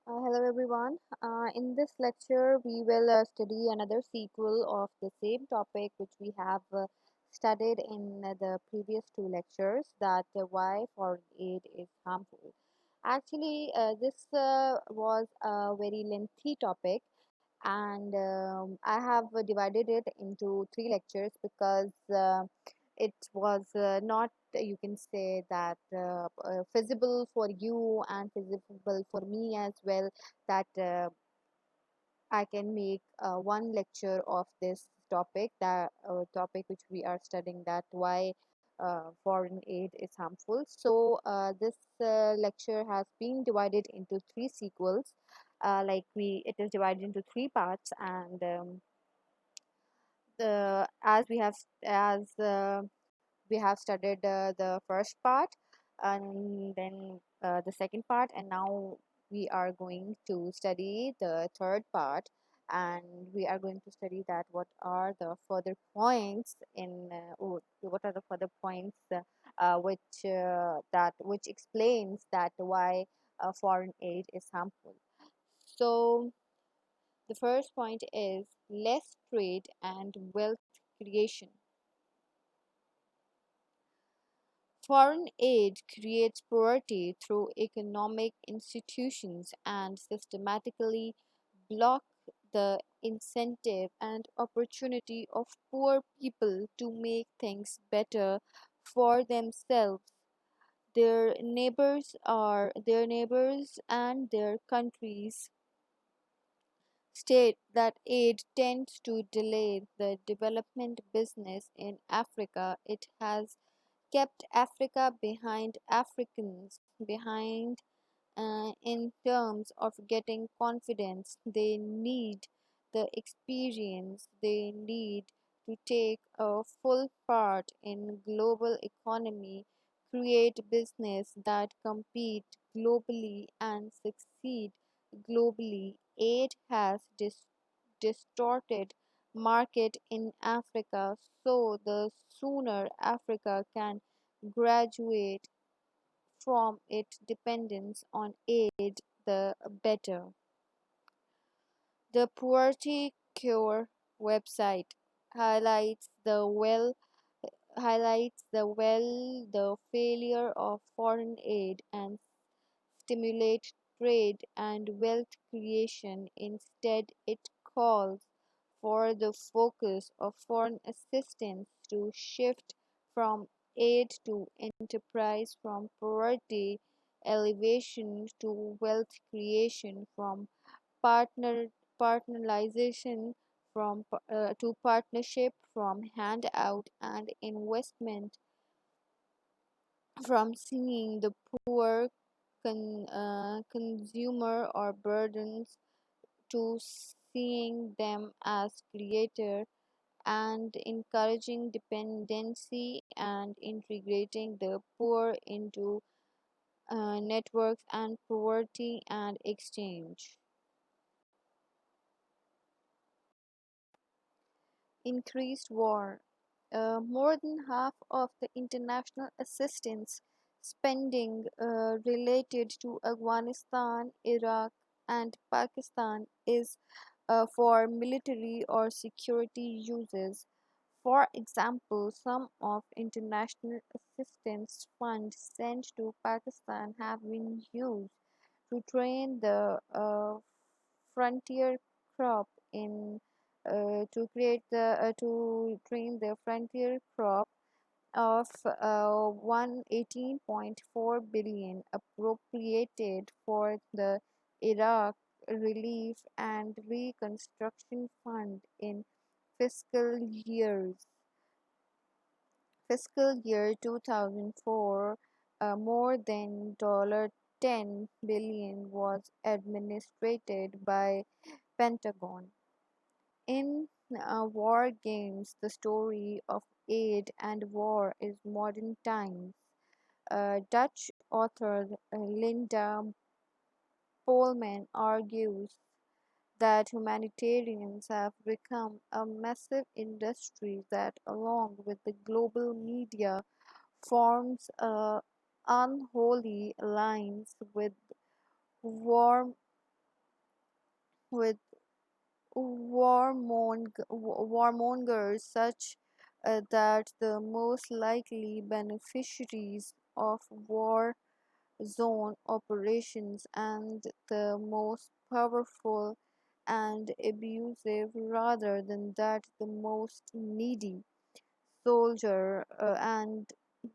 Hello everyone. In this lecture, we will study another sequel of the same topic which we have studied in the previous two lectures, that why foreign aid is harmful. Actually, this was a very lengthy topic, and I have divided it into three lectures because it was not, you can say that, feasible for you and feasible for me as well, that I can make one lecture of this topic, that topic which we are studying, that why foreign aid is harmful. So this lecture has been divided into three sequels. It is divided into three parts, and the as we have studied the first part, and then the second part, and now we are going to study the third part, and we are going to study that what are the further points what are the further points which explains that why foreign aid is harmful. So the first point is less trade and wealth creation. Foreign aid creates poverty through economic institutions and systematically block the incentive and opportunity of poor people to make things better for themselves, their neighbors and their countries. State that aid tends to delay the development business in Africa. It has kept Africa behind in terms of getting confidence. They need the experience they need to take a full part in global economy, create business that compete globally and succeed globally. Aid has distorted market in Africa, so the sooner Africa can graduate from its dependence on aid, the better. The Poverty Cure website highlights the well the failure of foreign aid and stimulate trade and wealth creation. Instead, it calls for the focus of foreign assistance to shift from aid to enterprise, from poverty elevation to wealth creation, from partner partnerization to partnership, from handout and investment, from seeing the poor consumer or burdens to seeing them as creator, and encouraging dependency and integrating the poor into networks and poverty and exchange. Increased war. More than half of the international assistance spending related to Afghanistan, Iraq, and Pakistan is for military or security uses. For example, some of international assistance funds sent to Pakistan have been used to train the frontier crop in to train the frontier crop of 118.4 billion appropriated for the Iraq Relief and Reconstruction Fund in fiscal years fiscal year 2004. More than $10 billion was administered by Pentagon. In War Games, the story of aid and war is modern times. Dutch author Linda Polman argues that humanitarians have become a massive industry that, along with the global media, forms a unholy alliance with war with warmongers such that the most likely beneficiaries of war zone operations and the most powerful and abusive rather than that the most needy soldier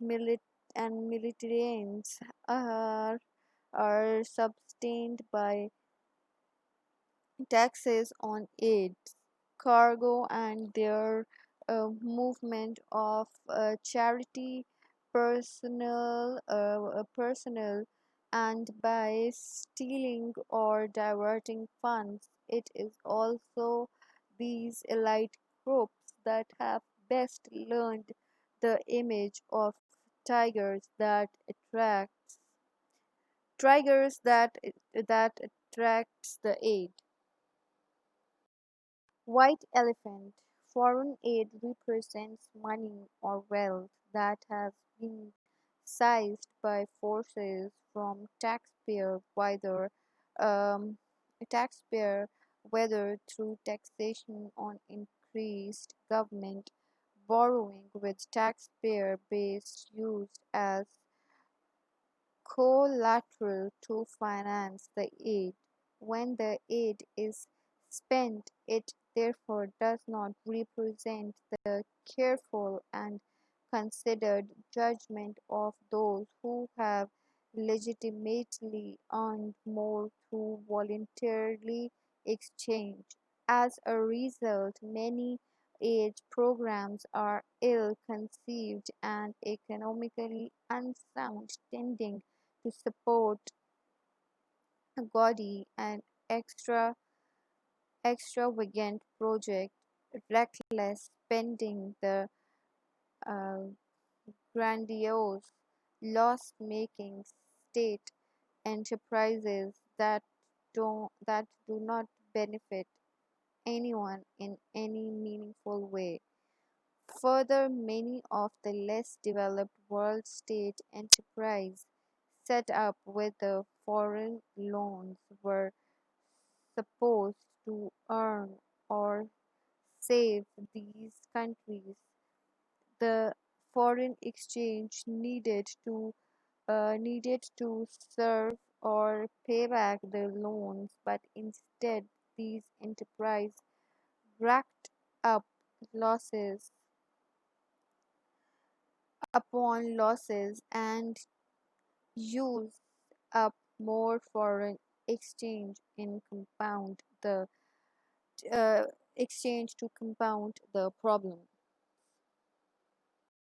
milit- and militarians are sustained by taxes on aid, cargo, and their movement of charity personnel, and by stealing or diverting funds. It is also these elite groups that have best learned the image of tigers that tigers that attracts the aid. White elephant: foreign aid represents money or wealth that has been seized by forces from um, taxpayer, whether through taxation on increased government borrowing with taxpayer base used as collateral to finance the aid. When the aid is spent, it therefore does not represent the careful and considered judgment of those who have legitimately earned more through voluntarily exchange. As a result, many aid programs are ill conceived and economically unsound, tending to support gaudy and extravagant projects, reckless spending, the uh, grandiose, loss-making state enterprises that do not benefit anyone in any meaningful way. Further, many of the less developed world state enterprise set up with the foreign loans were supposed to earn or save these countries the foreign exchange needed to serve or pay back the loans, but instead these enterprises racked up losses upon losses and used up more foreign exchange in compound the exchange to compound the problem.